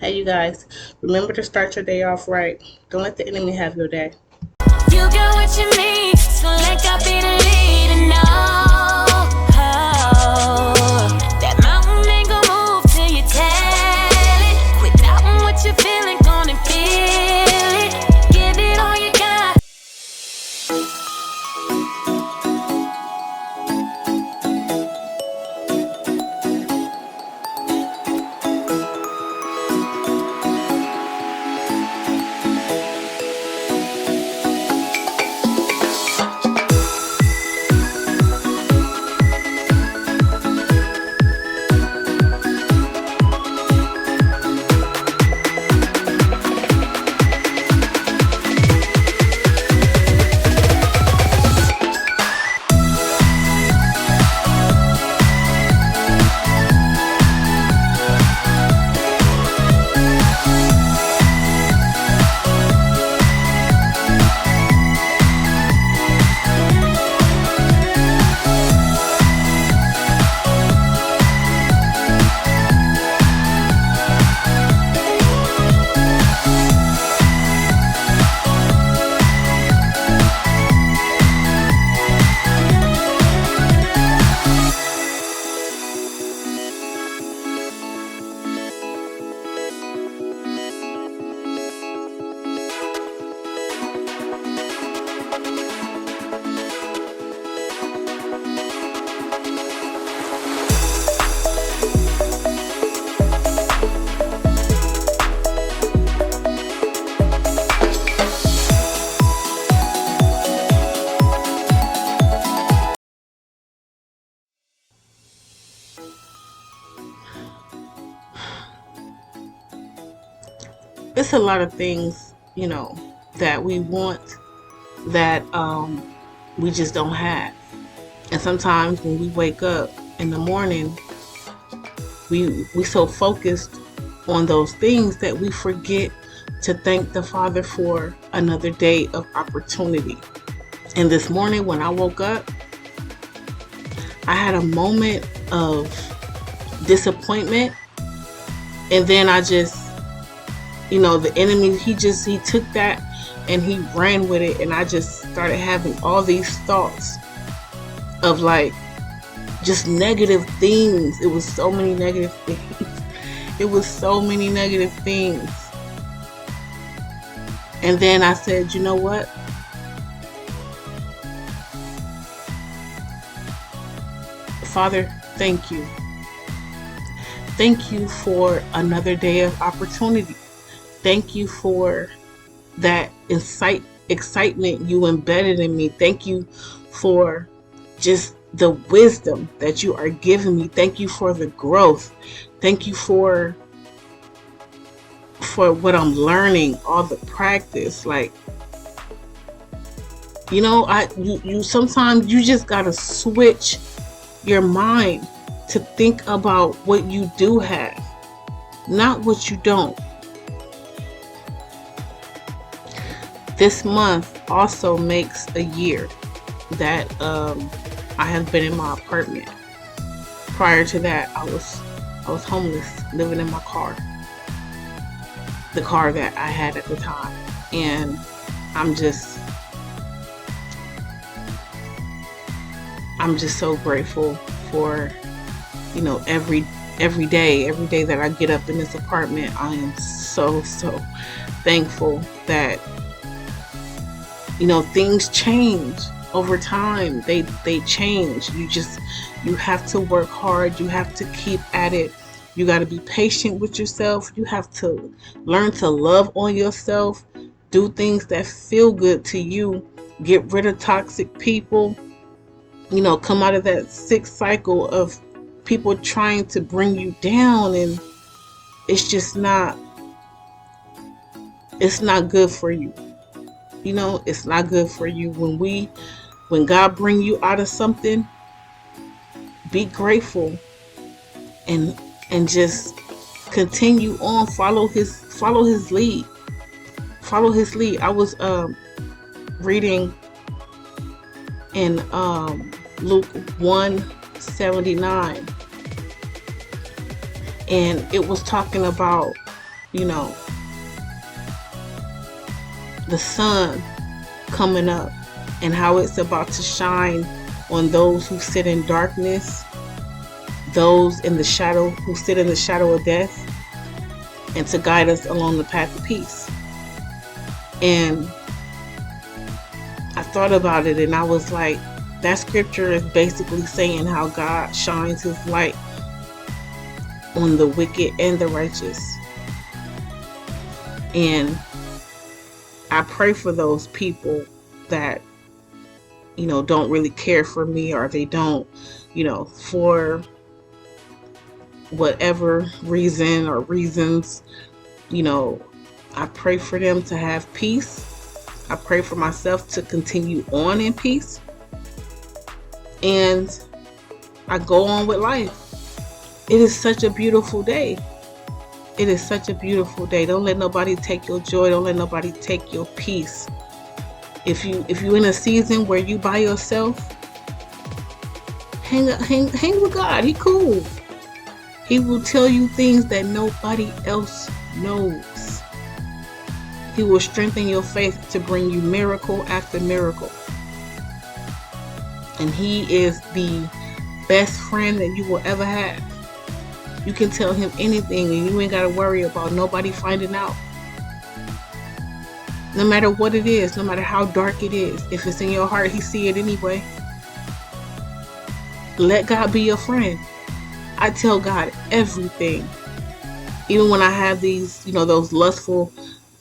Hey, you guys, remember to start your day off right. Don't let the enemy have your day. You got what you need, so let God be the lead and know that mountain ain't gonna move till you tell it. Quit doubting what you're feeling, gonna feel it. Give it all you got. It's a lot of things, that we want that we just don't have. And sometimes when we wake up in the morning, we so focused on those things that we forget to thank the Father for another day of opportunity. And this morning when I woke up, I had a moment of disappointment, and then I just, the enemy, he took that and he ran with it, and I just started having all these thoughts of like just negative things. It was so many negative things. It was so many negative things. And then I said, you know what? Father, thank you. Thank you for another day of opportunity. Thank you for that excitement you embedded in me. Thank you for just the wisdom that you are giving me. Thank you for the growth. Thank you for what I'm learning, all the practice. Like, you sometimes you just gotta switch your mind to think about what you do have, not what you don't. This month also makes a year that I have been in my apartment. Prior to that, I was homeless, living in my car, the car that I had at the time. And I'm just so grateful for, every day that I get up in this apartment. I am so thankful that things change over time. They change. You have to work hard. You have to keep at it. You got to be patient with yourself. You have to learn to love on yourself. Do things that feel good to you. Get rid of toxic people. Come out of that sick cycle of people trying to bring you down, and it's not good for you. It's not good for you. When God bring you out of something, be grateful and just continue on. Follow his lead. I was reading in Luke 1:79, and it was talking about you know, the sun coming up and how it's about to shine on those who sit in darkness, those in the shadow who sit in the shadow of death, and to guide us along the path of peace. And I thought about it and I was like, that scripture is basically saying how God shines his light on the wicked and the righteous. And I pray for those people that, you know, don't really care for me, or they don't, you know, for whatever reason or reasons, you know, I pray for them to have peace. I pray for myself to continue on in peace. And I go on with life. It is such a beautiful day. It is such a beautiful day. Don't let nobody take your joy. Don't let nobody take your peace. If you're in a season where you by yourself, hang with God. He cool. He will tell you things that nobody else knows. He will strengthen your faith to bring you miracle after miracle. And he is the best friend that you will ever have. You can tell him anything and you ain't got to worry about nobody finding out. No matter what it is, no matter how dark it is, if it's in your heart, he see it anyway. Let God be your friend. I tell God everything. Even when I have these, you know, those lustful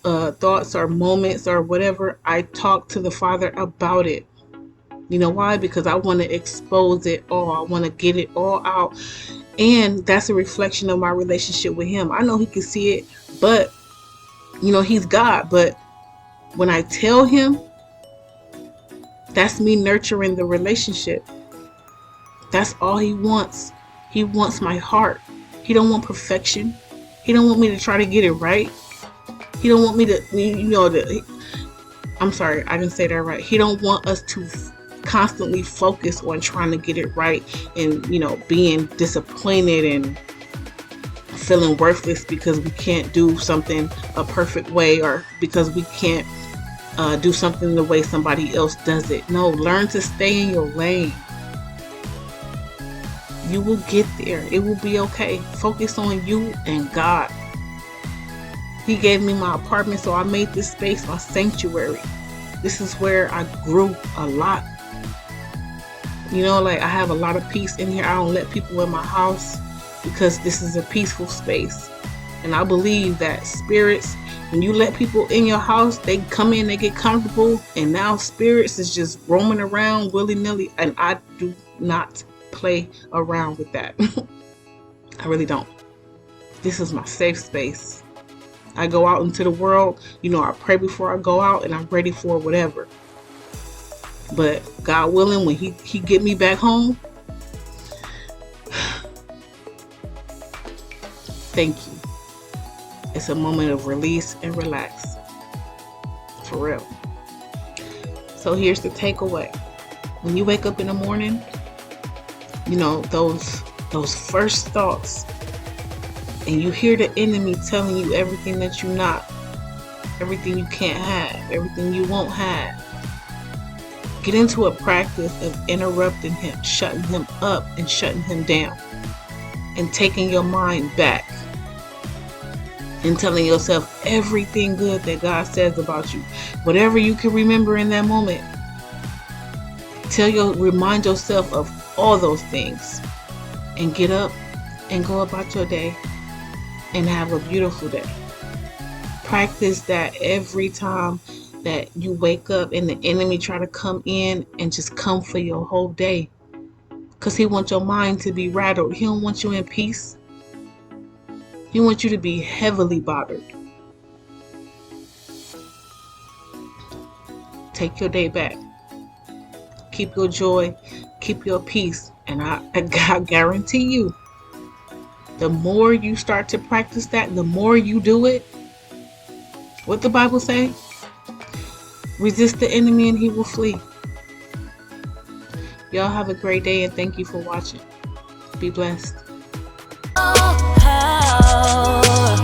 thoughts or moments or whatever, I talk to the Father about it. You know why? Because I want to expose it all. I want to get it all out. And that's a reflection of my relationship with him. I know he can see it, but, you know, he's God. But when I tell him, that's me nurturing the relationship. That's all he wants. He wants my heart. He don't want perfection. He don't want me to try to get it right. He don't want me to, you know, I'm sorry, I didn't say that right. He don't want us to constantly focus on trying to get it right and, you know, being disappointed and feeling worthless because we can't do something a perfect way, or because we can't do something the way somebody else does it. No, learn to stay in your lane. You will get there. It will be okay. Focus on you and God. He gave me my apartment, so I made this space my sanctuary. This is where I grew a lot. You know, like, I have a lot of peace in here. I don't let people in my house because this is a peaceful space. And I believe that spirits, when you let people in your house, they come in, they get comfortable, and now spirits is just roaming around willy-nilly. And I do not play around with that. I really don't. This is my safe space. I go out into the world, you know, I pray before I go out and I'm ready for whatever. But God willing, when he get me back home, thank you. It's a moment of release and relax. For real. So here's the takeaway. When you wake up in the morning, you know, those first thoughts, and you hear the enemy telling you everything that you're not, everything you can't have, everything you won't have. Get into a practice of interrupting him, shutting him up and shutting him down, and taking your mind back and telling yourself everything good that God says about you. Whatever you can remember in that moment, remind yourself of all those things, and get up and go about your day and have a beautiful day. Practice that every time that you wake up and the enemy try to come in and just come for your whole day, because he wants your mind to be rattled. He don't want you in peace. He wants you to be heavily bothered. Take your day back. Keep your joy. Keep your peace. And I guarantee you, the more you start to practice that, the more you do it, what the Bible say? Resist the enemy and he will flee. Y'all have a great day, and thank you for watching. Be blessed. Oh.